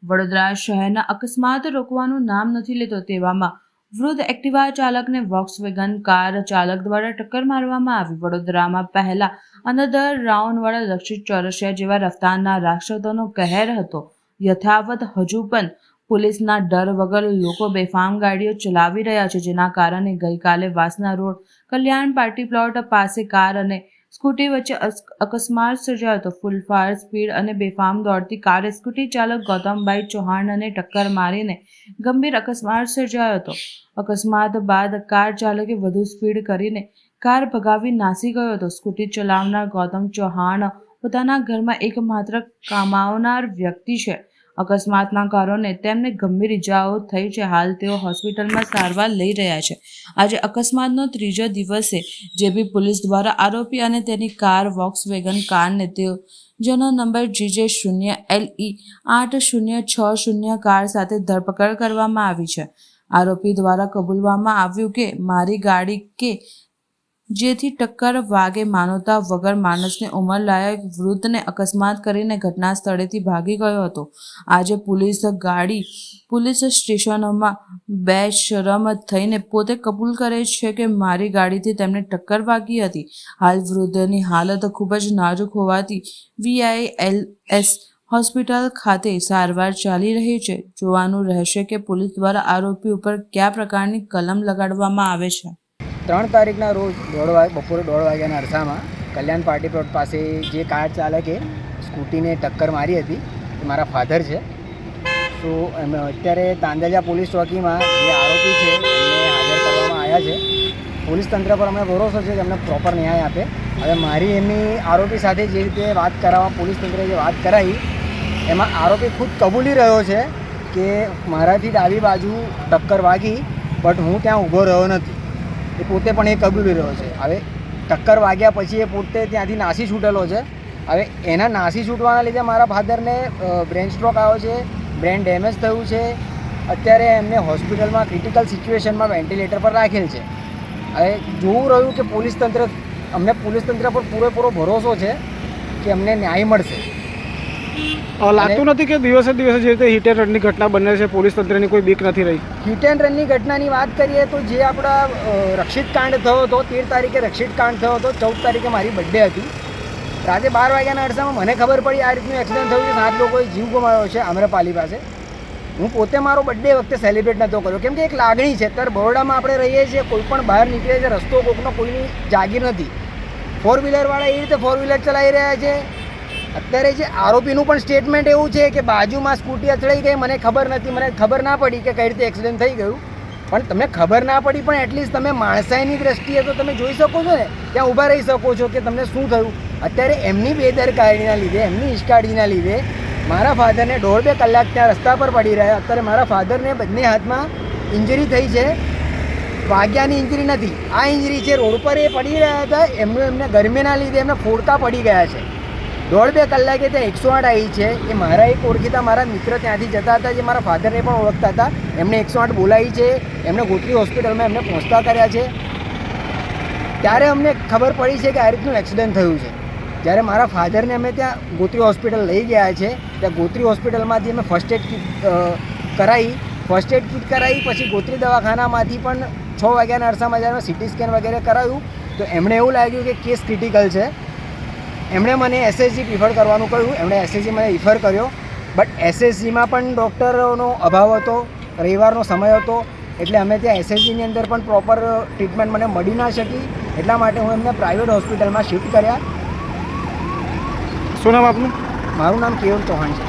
વડોદરા શહેરના અકસ્માત રોકવાનું નામ નથી લેતો તેવામાં વૃદ્ધ એક્ટિવા ચાલકને વોક્સવેગન કાર ચાલક દ્વારા ટક્કર મારવામાં આવી। વડોદરામાં પહેલા અનધર રાઉન્ડવાળા દક્ષિણ ચોરસિયા જેવા રફતારના રાક્ષસોનો કહેર હતો યથાવત હજુ પણ પોલીસના ડર વગર લોકો બેફામ ગાડીઓ ચલાવી રહ્યા છે, જેના કારણે ગઈકાલે વાસના રોડ કલ્યાણ પાર્ટી પ્લોટ પાસે કાર અને સ્કૂટી વચ્ચે અકસ્માત સર્જાયો હતો। ફૂલ ફાયર સ્પીડ અને બેફામ દોડતી કારે સ્કૂટી ચાલક ગૌતમભાઈ ચૌહાણને ટક્કર મારીને ગંભીર અકસ્માત સર્જાયો હતો। અકસ્માત બાદ કાર ચાલકે વધુ સ્પીડ કરીને કાર ભગાવી નાસી ગયો હતો। સ્કૂટી ચલાવનાર ગૌતમ ચૌહાણ પોતાના ઘરમાં એકમાત્ર કમાવનાર વ્યક્તિ છે। અકસ્માતના કારણે તેમને ગંભીર ઇજાઓ થઈ છે। હાલ તેઓ હોસ્પિટલમાં સારવાર લઈ રહ્યા છે। આજે અકસ્માતનો ત્રીજો દિવસે જેબી પોલીસ દ્વારા આરોપી અને તેની કાર વોક્સવેગન કારને તેઓ જેનો નંબર GJ0LE8060 કાર સાથે ધરપકડ કરવામાં આવી છે। આરોપી દ્વારા કબૂલવામાં આવ્યું કે મારી ગાડી કે જેથી ટક્કર વાગે માનવતા વગર માણસને ઉંમરલાયક વૃદ્ધને અકસ્માત કરીને ઘટના સ્થળેથી ભાગી ગયો હતો। આજે પોલીસ સ્ટેશનોમાં બેશરમ થઈને પોતે કબૂલ કરે છે કે મારી ગાડીથી તેમને ટક્કર વાગી હતી। હાલ વૃદ્ધની હાલત ખૂબ જ નાજુક હોવાથી VILS હોસ્પિટલ ખાતે સારવાર ચાલી રહી છે। જોવાનું રહેશે કે પોલીસ દ્વારા આરોપી ઉપર કયા પ્રકારની કલમ લગાડવામાં આવે છે। 3 તારીખના રોજ બપોરે 1:30 વાગ્યાના અરસામાં કલ્યાણ પાર્ટી પ્લોટ પાસે જે કાર ચાલકે સ્કૂટીને ટક્કર મારી હતી એ મારા ફાધર છે। તો અત્યારે તાંદલિયા પોલીસ ચોકીમાં જે આરોપી છે એમને હાજર કરવામાં આવ્યા છે। પોલીસ તંત્ર પર અમને ભરોસો છે કે એમને પ્રોપર ન્યાય આપે। હવે મારી એમની આરોપી સાથે જે રીતે વાત કરાવવા પોલીસ તંત્રે જે વાત કરાવી એમાં આરોપી ખુદ કબૂલી રહ્યો છે કે મારાથી ડાબી બાજુ ટક્કર વાગી બટ હું ત્યાં ઊભો રહ્યો નથી। એ પોતે પણ એ કબૂલી રહ્યો છે। હવે ટક્કર વાગ્યા પછી એ પોતે ત્યાંથી નાસી છૂટેલો છે। હવે એના નાસી છૂટવાના લીધે મારા ફાધરને બ્રેન સ્ટ્રોક આવ્યો છે, બ્રેન ડેમેજ થયું છે। અત્યારે એમને હોસ્પિટલમાં ક્રિટિકલ સિચ્યુએશનમાં વેન્ટિલેટર પર રાખેલ છે। હવે જોવું રહ્યું કે અમને પોલીસ તંત્ર પર પૂરેપૂરો ભરોસો છે કે અમને ન્યાય મળશે। લાગતું નથી કે દિવસે દિવસે જે રીતે હિટ એન્ડ રનની ઘટના બને છે પોલીસ તંત્રની કોઈ બીક નથી રહી। હિટ એન્ડ રનની ઘટનાની વાત કરીએ તો જે આપણા રક્ષિત કાંડ થયો હતો 13 તારીખે રક્ષિત કાંડ થયો હતો, 14 તારીખે મારી બર્થડે હતી। રાતે 12 વાગ્યાના અરસામાં મને ખબર પડી આ રીતનું એક્સિડન્ટ થયું છે, 7 લોકોએ જીવ ગુમાવ્યો છે આમ્રપાલી પાસે। હું પોતે મારો બર્થડે વખતે સેલિબ્રેટ નહોતો કર્યો કેમ કે એક લાગણી છે। અત્યારે બરોડામાં આપણે રહીએ છીએ, કોઈ પણ બહાર નીકળે છે, રસ્તો કોઈનો કોઈની જાગીર નથી। 4 વ્હીલરવાળા એ રીતે 4 વ્હીલર ચલાવી રહ્યા છે। અત્યારે જે આરોપીનું પણ સ્ટેટમેન્ટ એવું છે કે બાજુમાં સ્કૂટી અથડાઈ ગઈ, મને ખબર નથી, મને ખબર ના પડી કે કઈ રીતે એક્સિડન્ટ થઈ ગયું। પણ તમને ખબર ના પડી પણ એટલીસ્ટ તમે માણસાઈની દ્રષ્ટિએ તો તમે જોઈ શકો છો ને, ત્યાં ઊભા રહી શકો છો કે તમને શું થયું। અત્યારે એમની બેદરકારીના લીધે, એમની નિષ્કાળજીના લીધે મારા ફાધરને 1.5-2 કલાક ત્યાં રસ્તા પર પડી રહ્યા। અત્યારે મારા ફાધરને બંને હાથમાં ઇન્જરી થઈ છે, વાગ્યાની ઇન્જરી નથી, આ ઇન્જરી છે। રોડ પર એ પડી રહ્યા હતા, એમને ગરમીના લીધે એમને ફોડકા પડી ગયા છે। 1.5-2 કલાકે ત્યાં 108 આવી છે। એ મારા એક ઓળખીતા મારા મિત્ર ત્યાંથી જતા હતા જે મારા ફાધરને પણ ઓળખતા હતા, એમને 108 બોલાવી છે। એમને ગોત્રી હોસ્પિટલમાં એમને પહોંચતા કર્યા છે। ત્યારે અમને ખબર પડી છે કે આ રીતનું એક્સિડન્ટ થયું છે। જ્યારે મારા ફાધરને અમે ત્યાં ગોત્રી હોસ્પિટલ લઈ ગયા છે, ત્યાં ગોત્રી હોસ્પિટલમાંથી અમે ફર્સ્ટ એડ કીટ કરાવી, પછી ગોત્રી દવાખાનામાંથી પણ 6 વાગ્યાના અરસામાં જ્યારે સિટી સ્કેન વગેરે કરાવ્યું તો એમણે એવું લાગ્યું કે કેસ ક્રિટિકલ છે। એમણે મને SSG પ્રિફર કરવાનું કહ્યું, એમણે SSG મને રિફર કર્યો બટ SSGમાં પણ ડૉક્ટરોનો અભાવ હતો, રવિવારનો સમય હતો એટલે અમે ત્યાં SSGની અંદર પણ પ્રોપર ટ્રીટમેન્ટ મને મળી ના શકી। એટલા માટે હું એમને પ્રાઇવેટ હોસ્પિટલમાં શિફ્ટ કર્યા। શું નામ આપનું? મારું નામ કેવલ ચૌહાણ છે।